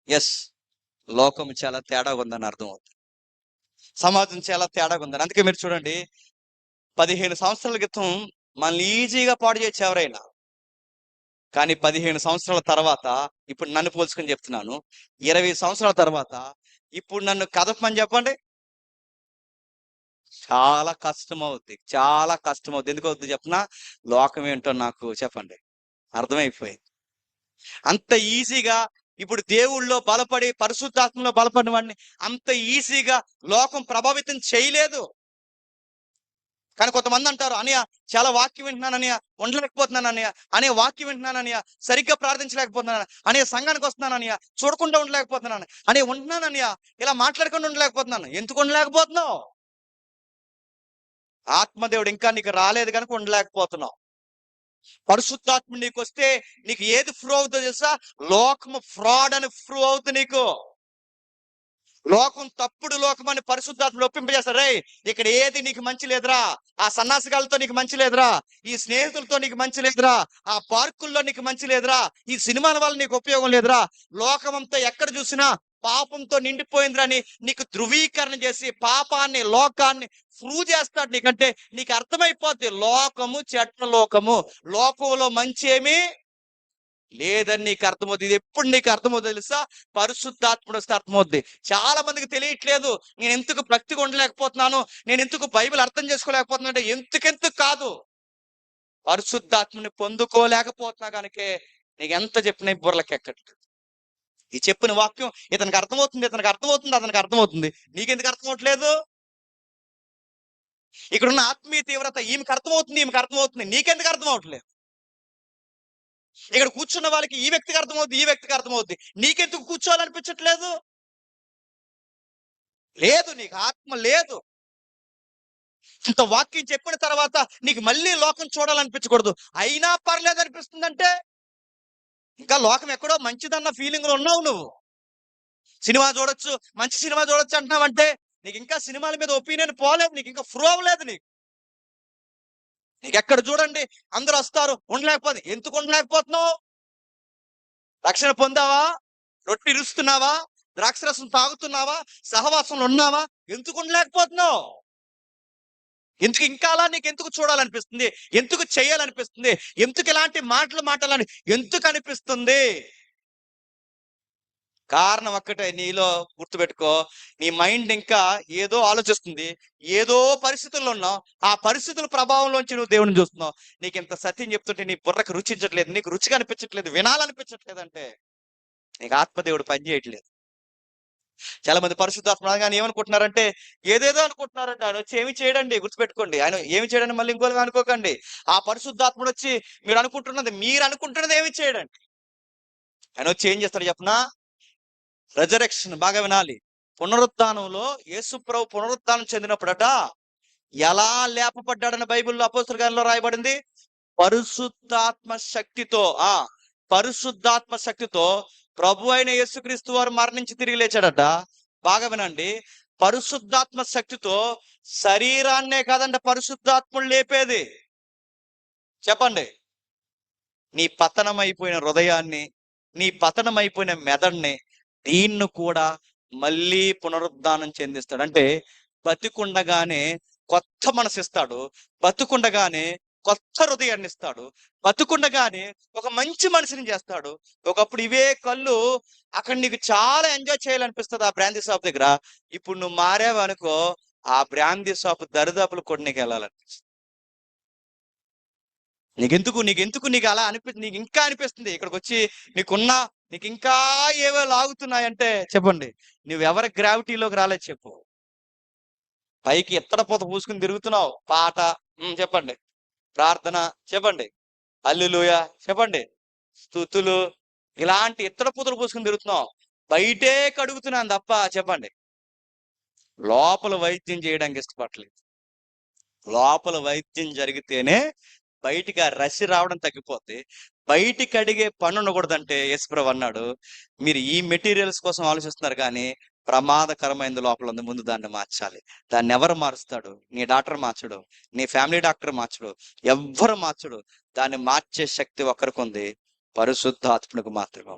Yes. లోకం చాలా తేడాగా ఉందని అర్థమవుతుంది. సమాజం చాలా తేడాగా ఉందని. అందుకే మీరు చూడండి 15 సంవత్సరాల క్రితం మనల్ని ఈజీగా పాడు చేయొచ్చు ఎవరైనా. కానీ 15 సంవత్సరాల తర్వాత ఇప్పుడు నన్ను పోల్చుకొని చెప్తున్నాను. 20 సంవత్సరాల తర్వాత ఇప్పుడు నన్ను కదపమని చెప్పండి. చాలా కష్టమవుద్ది. చాలా కష్టమవుద్ది. ఎందుకవుద్ది చెప్పనా? లోకం ఏంటో నాకు చెప్పండి అర్థమైపోయింది. అంత ఈజీగా ఇప్పుడు దేవుళ్ళో బలపడి, పరిశుద్ధాత్మలో బలపడిన వాడిని అంత ఈజీగా లోకం ప్రభావితం చేయలేదు. కానీ కొంతమంది అంటారు, "అన్నయ్య చాలా వాక్యం వింటున్నాను అన్నయ్య, ఉండలేకపోతున్నాను అన్నయ్య. అన్నయ్య వాక్యం వింటున్నాను అన్నయ్య, సరిగ్గా ప్రార్థించలేకపోతున్నాను. అన్నయ్య సంఘానికి వస్తున్నాను అన్నయ్య, చూడకుండా ఉండలేకపోతున్నాను. అన్నయ్య ఉంటున్నాను అన్నయ్య, ఇలా మాట్లాడకుండా ఉండలేకపోతున్నాను." ఎందుకు ఉండలేకపోతున్నావు? ఆత్మదేవుడు ఇంకా నీకు రాలేదు కనుక ఉండలేకపోతున్నావు. పరిశుద్ధాత్మ నీకొస్తే నీకు ఏది ప్రూవ్ అవుతుందో తెలుసా? లోకము ఫ్రాడ్ అని ప్రూవ్ అవుతుంది నీకు. లోకం తప్పుడు లోకం అని పరిశుద్ధాత్మను ఒప్పింపజేస్తారు. రేయ్, ఇక్కడ ఏది నీకు మంచి లేదురా, ఆ సన్నాసిగాలతో నీకు మంచి లేదురా, ఈ స్నేహితులతో నీకు మంచి లేదురా, ఆ పార్కుల్లో నీకు మంచి లేదురా, ఈ సినిమాల వల్ల నీకు ఉపయోగం లేదురా, లోకమంతా ఎక్కడ చూసినా పాపంతో నిండిపోయిందిరని నీకు ధృవీకరణ చేసి పాపాన్ని, లోకాన్ని ప్రూవ్ చేస్తాడు. నీకంటే నీకు అర్థమైపోద్ది లోకము చెడ్డ లోకము, లోకంలో మంచి ఏమీ లేదని నీకు అర్థమవుతుంది. ఇది ఎప్పుడు నీకు అర్థమవుతుంది తెలుసా? పరిశుద్ధాత్ముడు వస్తే అర్థమవుద్ది. చాలా మందికి తెలియట్లేదు. నేను ఎందుకు భక్తిగా ఉండలేకపోతున్నాను, నేను ఎందుకు బైబిల్ అర్థం చేసుకోలేకపోతున్నాను అంటే ఎందుకెందుకు కాదు, పరిశుద్ధాత్మని పొందుకోలేకపోతున్నా కనుకే నీకు ఎంత చెప్పినా ఈ బుర్రలకి ఎక్కట్లేదు. ఈ చెప్పిన వాక్యం ఇతనికి అర్థమవుతుంది, ఇతనికి అర్థమవుతుంది, అతనికి అర్థమవుతుంది. నీకెందుకు అర్థమవట్లేదు? ఇక్కడున్న ఆత్మీయ తీవ్రత ఈమెకి అర్థమవుతుంది, ఈమెకి అర్థమవుతుంది, నీకెందుకు అర్థమవట్లేదు? ఇక్కడ కూర్చున్న వాళ్ళకి ఈ వ్యక్తికి అర్థమవుద్ది, ఈ వ్యక్తికి అర్థమవుద్ది, నీకెందుకు కూర్చోవాలనిపించట్లేదు? లేదు, నీకు ఆత్మ లేదు. ఇంత వాక్యం చెప్పిన తర్వాత నీకు మళ్ళీ లోకం చూడాలనిపించకూడదు. అయినా పర్లేదు అనిపిస్తుందంటే ఇంకా లోకం ఎక్కడో మంచిదన్న ఫీలింగ్ లో ఉన్నావు నువ్వు. సినిమా చూడొచ్చు, మంచి సినిమా చూడొచ్చు అంటున్నావంటే నీకు ఇంకా సినిమాల మీద ఒపీనియన్ పోలేదు, నీకు ఇంకా ప్రూవ్ అవ్వలేదు. నీకు ఎక్కడ చూడండి అందరూ వస్తారు, ఉండలేకపోతే ఎందుకు ఉండలేకపోతున్నావు? రక్షణ పొందావా? రొట్టె ఇరుస్తున్నావా? ద్రాక్షరసం తాగుతున్నావా? సహవాసంలో ఉన్నావా? ఎందుకు ఉండలేకపోతున్నావు? ఎందుకు ఇంకా అలా నీకు ఎందుకు చూడాలనిపిస్తుంది? ఎందుకు చేయాలనిపిస్తుంది? ఎందుకు ఇలాంటి మాటలు మాట్లాడాలని ఎందుకు అనిపిస్తుంది? కారణం ఒక్కటే, నీలో గుర్తుపెట్టుకో, నీ మైండ్ ఇంకా ఏదో ఆలోచిస్తుంది, ఏదో పరిస్థితుల్లో ఉన్నావు, ఆ పరిస్థితుల ప్రభావంలోంచి నువ్వు దేవుని చూస్తున్నావు. నీకు ఇంత సత్యం చెప్తుంటే నీ బుర్రకు రుచించట్లేదు, నీకు రుచిగా అనిపించట్లేదు, వినాలనిపించట్లేదు అంటే నీకు ఆత్మదేవుడు పని చేయట్లేదు. చాలా మంది పరిశుద్ధాత్మ కానీ ఏమనుకుంటున్నారంటే ఏదేదో అనుకుంటున్నారంటే, ఆయన వచ్చి ఏమి చేయడండి, గుర్తుపెట్టుకోండి. ఆయన ఏమి చేయడండి మళ్ళీ ఇంకోగా అనుకోకండి. ఆ పరిశుద్ధాత్ముడు వచ్చి మీరు అనుకుంటున్నది ఏమి చేయడండి. ఆయన వచ్చి ఏం చేస్తాడు చెప్పనా? రెజరెక్షన్ బాగా వినాలి. పునరుత్థానంలో యేసుప్రభు పునరుత్థానం చెందినప్పుడట ఎలా లేపబడ్డాడని బైబిల్లో అపోస్తలుల కార్యాల్లో రాయబడింది. పరిశుద్ధాత్మ శక్తితో పరిశుద్ధాత్మ శక్తితో ప్రభు అయిన యేసుక్రీస్తు వారు మరణించి తిరిగి లేచాడట. బాగా వినండి, పరిశుద్ధాత్మ శక్తితో శరీరాన్నే కాదండి పరిశుద్ధాత్ముడు లేపేది. చెప్పండి. నీ పతనమైపోయిన హృదయాన్ని, నీ పతనమైపోయిన మెదడుని, దీన్ని కూడా మళ్ళీ పునరుద్ధానం చెందిస్తాడు. అంటే బతికుండగానే కొత్త మనసు ఇస్తాడు, బతికుండగానే కొత్త హృదయాన్ని ఇస్తాడు, బతికుండగానే ఒక మంచి మనిషిని చేస్తాడు. ఒకప్పుడు ఇవే కళ్ళు అక్కడ నీకు చాలా ఎంజాయ్ చేయాలనిపిస్తుంది ఆ బ్రాందీ షాప్ దగ్గర. ఇప్పుడు నువ్వు మారావు అనుకో, ఆ బ్రాందీ షాప్ దరిదాపులు కూడా నీకు వెళ్ళాలనిపిస్తుంది. నీకు అలా నీకు ఇంకా అనిపిస్తుంది ఇక్కడికి వచ్చి నీకు ఇంకా ఏవో లాగుతున్నాయంటే చెప్పండి, నువ్వెవరి గ్రావిటీలోకి రాలేదు చెప్పు. పైకి ఎత్తడపోత పూసుకుని తిరుగుతున్నావు. పాట చెప్పండి, ప్రార్థన చెప్పండి, హల్లెలూయా చెప్పండి, స్తుతులు, ఇలాంటి ఎత్తడపోతలు పూసుకుని తిరుగుతున్నావు. బయటే కడుగుతున్నాను తప్ప చెప్పండి లోపల వైద్యం చేయడానికి ఇష్టపడలేదు. లోపల వైద్యం జరిగితేనే బయటికి ఆ రసి రావడం తగ్గిపోతే, బయటికి అడిగే పని ఉండకూడదంటే యేసుప్రభు అన్నాడు, మీరు ఈ మెటీరియల్స్ కోసం ఆలోచిస్తున్నారు కానీ ప్రమాదకరమైనది లోపల ఉంది, ముందు దాన్ని మార్చాలి. దాన్ని ఎవరు మారుస్తాడు? నీ డాక్టర్ మార్చడు, నీ ఫ్యామిలీ డాక్టర్ మార్చడు, ఎవ్వరు మార్చడు. దాన్ని మార్చే శక్తి ఒక్కరికి ఉంది, పరిశుద్ధాత్ముడికి మాత్రమే.